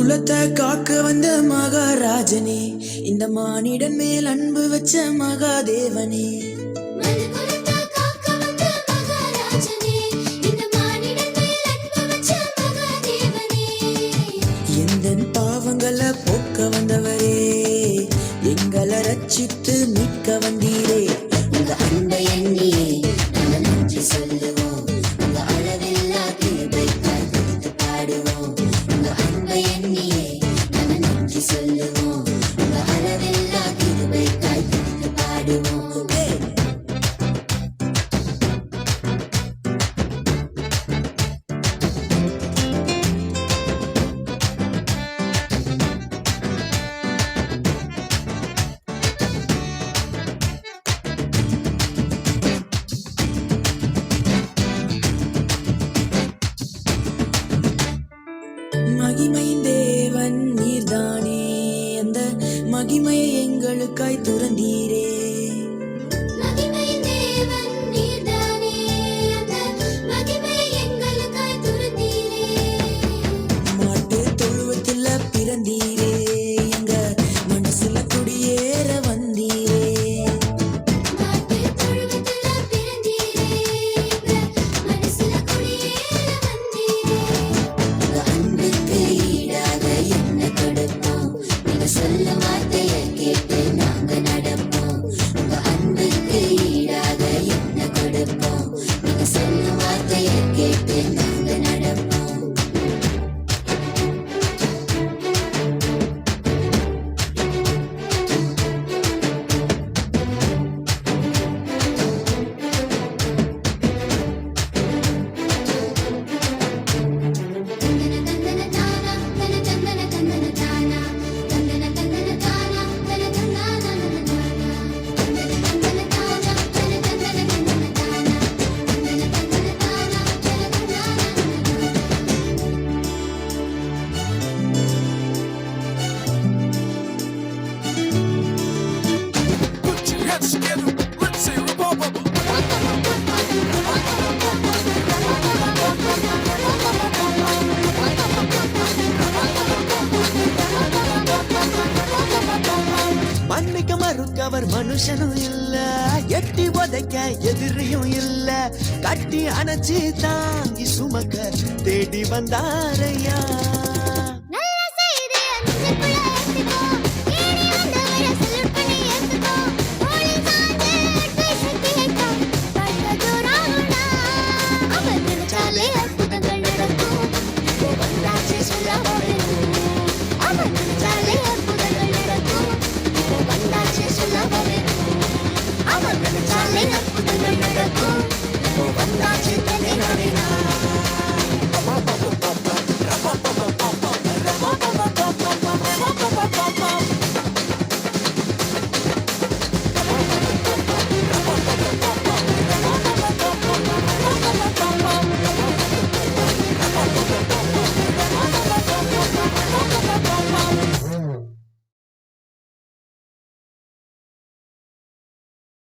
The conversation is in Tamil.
குலத்தை காக்க வந்த மகாராஜனே, இந்த மானிடன் மேல் அன்பு வச்ச மகாதேவனே. எந்தன் பாவங்களை போக்க வந்தவரே, எங்களை ரட்சித்து மீட்க வந்தீரே. உங்க அன்பை எண்ணியே நாங்கள் நன்றி சொல்லுவோம், உங்க அளவில்லா கிருபைக்காய் துதித்து பாடுவோம். உங்க அன்பை எண்ணியே நாங்கள் நன்றி சொல்லுவோம், உங்க அளவில்லா கிருபைக்காய் துதித்து பாடுவோம். மகிமையின் தேவன் நீர்தானே, அந்த மகிமையை எங்களுக்காய் துறந்தீரே. மாட்டு தொழுவத்தில் பிறந்தீரே, எங்க மனசுல குடியேற வந்தீரே. சொல்ல வார்த்தையை கேட்டு நாங்க நடப்போம், உங்க அன்புக்கு ஈடாக என்ன கொடுப்போம். நீங்க சொல்ல வார்த்தையை கேட்டு நாங்க நடப்போம். மன்னிக்க மறுக்கவர் மனுஷனும் இல்ல, எட்டி உதைக்க எதிரியும் இல்ல, கட்டி அணைச்சி தாங்கி சுமக்க தேடி வந்தாரையா.